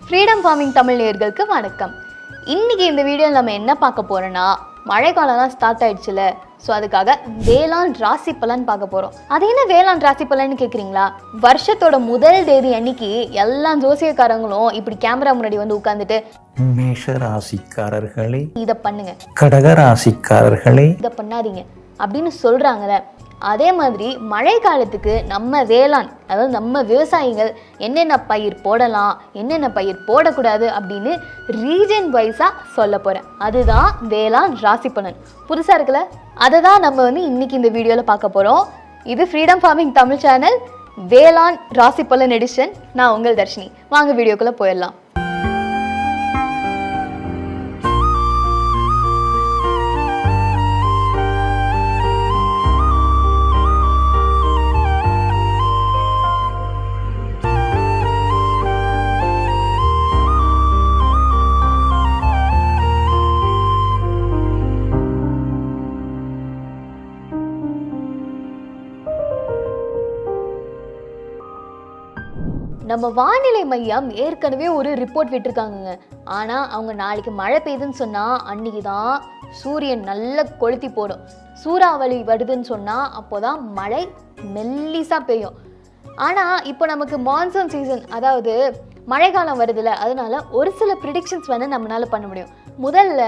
Freedom farming Tamil நேயர்களுக்கு வணக்கம். இன்னைக்கு இந்த வீடியோவில் நம்ம என்ன பார்க்க போறோம்னா, மழைக்காலம்லாம் ஸ்டார்ட் ஆயிடுச்சுல, ஸோ அதுக்காக வேளாண் ராசி பலன் பார்க்க போகிறோம். அது என்ன வேளாண் ராசி பலன்னு கேட்குறீங்களா? வருஷத்தோட முதல் தேதி அன்னைக்கு எல்லா ஜோசியக்காரங்களும் இப்படி கேமரா முன்னாடி வந்து உட்காந்துட்டு, மேஷ ராசிக்காரர்களே இதை பண்ணுங்க, கடக ராசிக்காரர்களே இதை பண்ணாதீங்க அப்படின்னு சொல்றாங்கல்ல. அதே மாதிரி மழை காலத்துக்கு நம்ம வேளாண், அதாவது நம்ம விவசாயிகள் என்னென்ன பயிர் போடலாம், என்னென்ன பயிர் போடக்கூடாது அப்படின்னு ரீஜன் வைஸாக சொல்ல போகிறேன். அதுதான் வேளாண் ராசி பலன். புதுசாக இருக்குல்ல? அதை தான் நம்ம இன்னைக்கு இந்த வீடியோவில் பார்க்க போகிறோம். இது ஃப்ரீடம் ஃபார்மிங் தமிழ் சேனல் வேளாண் ராசி பலன் எடிஷன். நான் உங்கள் தர்ஷினி. வாங்க வீடியோக்குள்ளே போயிடலாம். நம்ம வானிலை மையம் ஏற்கனவே ஒரு ரிப்போர்ட் விட்டுருக்காங்க. ஆனால் அவங்க நாளைக்கு மழை பெய்யுதுன்னு சொன்னால் அன்றைக்கி தான் சூரியன் நல்லா கொளுத்தி போடும். சூறாவளி வருதுன்னு சொன்னால் அப்போ தான் மழை மெல்லிசாக பெய்யும். ஆனால் இப்போ நமக்கு மான்சூன் சீசன், அதாவது மழைக்காலம் வருதுல்ல, அதனால ஒரு சில ப்ரிடிக்ஷன்ஸ் நம்மளால பண்ண முடியும். முதல்ல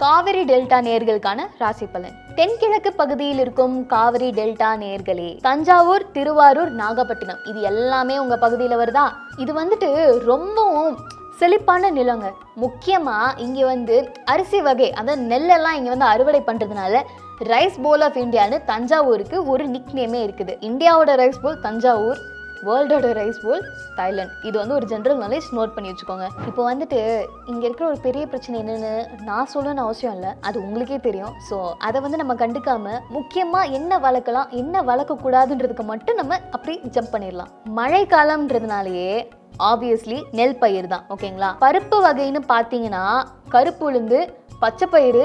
காவிரி டெல்டா நேயர்களுக்கான ராசி பலன். தென்கிழக்கு பகுதியில் இருக்கும் காவிரி டெல்டா நேயர்களே, தஞ்சாவூர், திருவாரூர், நாகப்பட்டினம் இது எல்லாமே உங்க பகுதியில் வருதா? இது ரொம்பவும் செழிப்பான நிலங்க. முக்கியமா இங்க அரிசி வகை, அதாவது நெல்லெல்லாம் இங்க அறுவடை பண்றதுனால ரைஸ் போல் ஆஃப் இந்தியான்னு தஞ்சாவூருக்கு ஒரு நிக் நேமே இருக்குது. இந்தியாவோட ரைஸ் போல் தஞ்சாவூர், வேர்ல்டோட ரைஸ் போல் தாய்லாந்து. இது ஒரு ஜென்ரல் நாலேஜ், நோட் பண்ணி வச்சுக்கோங்க. இப்போ இங்கே இருக்கிற ஒரு பெரிய பிரச்சனை என்னென்னு நான் சொல்லணும்னு அவசியம் இல்லை, அது உங்களுக்கே தெரியும். ஸோ அதை நம்ம கண்டுக்காமல் முக்கியமாக என்ன வளர்க்கலாம், என்ன வளர்க்கக்கூடாதுன்றதுக்கு மட்டும் நம்ம அப்படி ஜம்ப் பண்ணிடலாம். மழை காலம்ன்றதுனாலேயே ஆப்வியஸ்லி நெல் பயிர் தான், ஓகேங்களா? பருப்பு வகைன்னு பார்த்தீங்கன்னா கருப்பு உளுந்து, பச்சை பயிறு,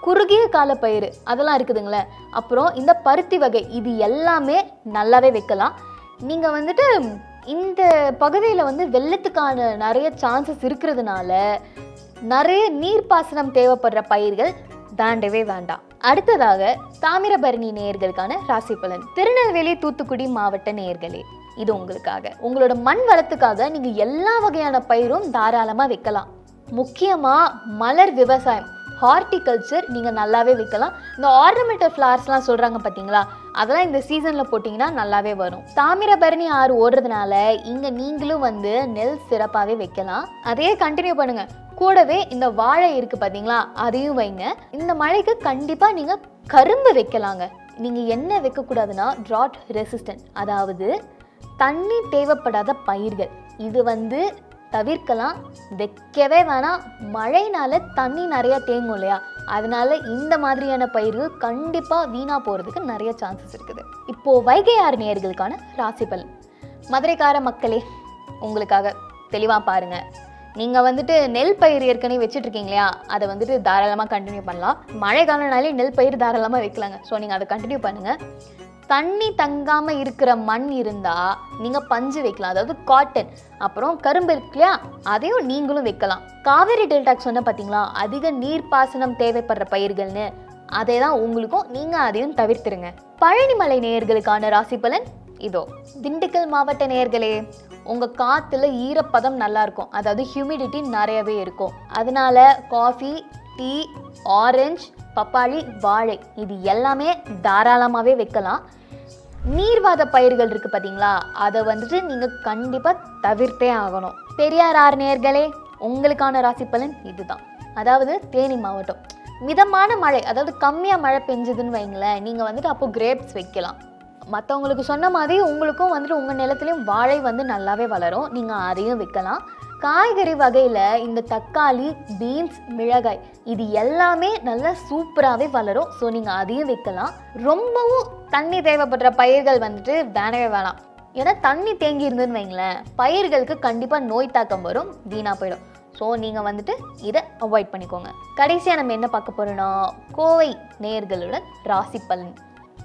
குறுகிய கால பயிர் அதெல்லாம் இருக்குதுங்களே. அப்புறம் இந்த பருத்தி வகை இது எல்லாமே நல்லாவே வைக்கலாம். நீங்கள் இந்த பகுதியில் வெள்ளத்துக்கான நிறைய சான்சஸ் இருக்கிறதுனால நிறைய நீர்ப்பாசனம் தேவைப்படுற பயிர்கள் தாண்டவே வேண்டாம். அடுத்ததாக தாமிரபரணி நேயர்களுக்கான ராசி பலன். திருநெல்வேலி, தூத்துக்குடி மாவட்ட நேயர்களே, இது உங்களுக்காக. உங்களோட மண் வளத்துக்காக நீங்கள் எல்லா வகையான பயிரும் தாராளமாக வைக்கலாம். முக்கியமாக மலர் விவசாயம், ஹார்டிகல்ச்சர் நீங்கள் நல்லாவே வைக்கலாம். இந்த ஆர்னமெண்டல் ஃப்ளவர்ஸ்லாம் சொல்கிறாங்க பார்த்தீங்களா, அதெல்லாம் இந்த சீசனில் போட்டிங்கன்னா நல்லாவே வரும். தாமிரபரணி ஆறு ஓடுறதுனால இங்கே நீங்களும் நெல் சிறப்பாகவே வைக்கலாம். அதையே கண்டினியூ பண்ணுங்கள். கூடவே இந்த வாழை இருக்குது பார்த்தீங்களா, அதையும் வைங்க. இந்த மழைக்கு கண்டிப்பாக நீங்கள் கரும்பு வைக்கலாங்க. நீங்கள் என்ன வைக்கக்கூடாதுன்னா ட்ராட் ரெசிஸ்டன்ட், அதாவது தண்ணி தேவைப்படாத பயிர்கள் இது தவிர்க்கலாம். வைக்கவே வேணாம். மழைனால தண்ணி நிறைய தேங்கும் இல்லையா, அதனால இந்த மாதிரியான பயிர்கள் கண்டிப்பாக வீணாக போகிறதுக்கு நிறைய சான்சஸ் இருக்குது. இப்போது வைகையாறு நேயர்களுக்கான ராசி பலன். மதுரைக்கார மக்களே, உங்களுக்காக தெளிவாக பாருங்கள். நீங்கள் நெல் பயிர் ஏற்கனவே வச்சுட்டு இருக்கீங்க இல்லையா, அதை தாராளமாக கண்டினியூ பண்ணலாம். மழை காலம்னாலே நெல் பயிர் தாராளமாக வைக்கலாங்க. ஸோ நீங்கள் அதை கண்டினியூ பண்ணுங்கள். தண்ணி தங்காமல் இருக்கிற மண் இருந்தால் நீங்கள் பஞ்சு வைக்கலாம், அதாவது காட்டன். அப்புறம் கரும்பு இருக்கு இல்லையா, அதையும் நீங்களும் வைக்கலாம். காவேரி டெல்டாக் சொன்ன பார்த்தீங்களா, அதிக நீர்ப்பாசனம் தேவைப்படுற பயிர்கள்னு, அதே தான் உங்களுக்கும். நீங்கள் அதையும் தவிர்த்துருங்க. பழனிமலை நேயர்களுக்கான ராசி பலன் இதோ. திண்டுக்கல் மாவட்ட நேயர்களே, உங்கள் காற்றுல ஈரப்பதம் நல்லா இருக்கும், அதாவது ஹியூமிடிட்டி நிறையவே இருக்கும். அதனால காஃபி, டீ, ஆரஞ்சு, பப்பாளி, வாழை இது எல்லாமே தாராளமாகவே வைக்கலாம். நீர்வாத பயிர்கள் இருக்குது பார்த்தீங்களா, அதை நீங்கள் கண்டிப்பாக தவிர்த்தே ஆகணும். பெரியார் ஆறு நேயர்களே, உங்களுக்கான ராசி பலன் இதுதான். அதாவது தேனி மாவட்டம் மிதமான மழை, அதாவது கம்மியாக மழை பெஞ்சதுன்னு வைங்களேன், நீங்கள் அப்போ கிரேப்ஸ் வைக்கலாம். மற்றவங்களுக்கு சொன்ன மாதிரி உங்களுக்கும் உங்கள் நிலத்துலையும் வாழை நல்லாவே வளரும், நீங்கள் அதையும் வைக்கலாம். காய்கறி வகையில் இந்த தக்காளி, பீன்ஸ், மிளகாய் இது எல்லாமே நல்லா சூப்பராகவே வளரும். ஸோ நீங்கள் அதையும் வைக்கலாம். ரொம்பவும் தண்ணி தேவைப்படுற பயிர்கள் வேணவே வேணாம். ஏன்னா தண்ணி தேங்கி இருந்ததுன்னு வைங்களேன், பயிர்களுக்கு கண்டிப்பாக நோய் தாக்கம் வரும், வீணாக போயிடும். ஸோ நீங்கள் இதை அவாய்ட் பண்ணிக்கோங்க. கடைசியாக நம்ம என்ன பார்க்க போகிறோன்னா, கோவை நேயர்களுடன் ராசி பலன்.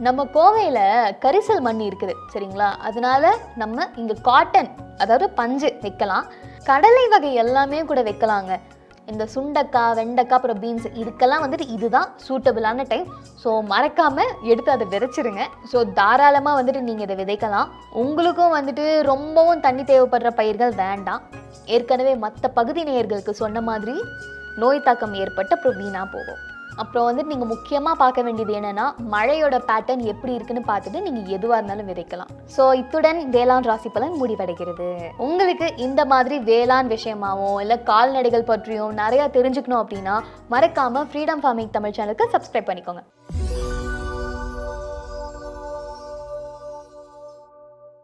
நம்ம கோவையில் கரிசல் மண் இருக்குது சரிங்களா, அதனால நம்ம இங்கே காட்டன், அதாவது பஞ்சு வைக்கலாம். கடலை வகை எல்லாமே கூட வைக்கலாங்க. இந்த சுண்டக்காய், வெண்டைக்காய், அப்புறம் பீன்ஸ் இதுக்கெல்லாம் வந்துட்டு இதுதான் சூட்டபிளான டைம். ஸோ மறக்காமல் எடுத்து அதை விதைச்சிருங்க. ஸோ தாராளமாக வந்துட்டு நீங்கள் இதை விதைக்கலாம். உங்களுக்கும் வந்துட்டு ரொம்பவும் தண்ணி தேவைப்படுற பயிர்கள் வேண்டாம். ஏற்கனவே மற்ற பகுதி நேயர்களுக்கு சொன்ன மாதிரி நோய் தாக்கம் ஏற்பட்டு அப்புறம் வீணாக போகும். அப்புறம் வந்துட்டு நீங்கள் முக்கியமாக பார்க்க வேண்டியது என்னென்னா, மழையோட பேட்டர்ன் எப்படி இருக்குன்னு பார்த்துட்டு நீங்கள் எதுவாக இருந்தாலும் விதைக்கலாம். ஸோ இத்துடன் வேளாண் ராசி பலன் முடிவடைகிறது. உங்களுக்கு இந்த மாதிரி வேளாண் விஷயமாகவும் இல்லை கால்நடைகள் பற்றியும் நிறையா தெரிஞ்சுக்கணும் அப்படின்னா மறக்காமல் ஃப்ரீடம் ஃபார்மிங் தமிழ் சேனலுக்கு சப்ஸ்கிரைப் பண்ணிக்கோங்க.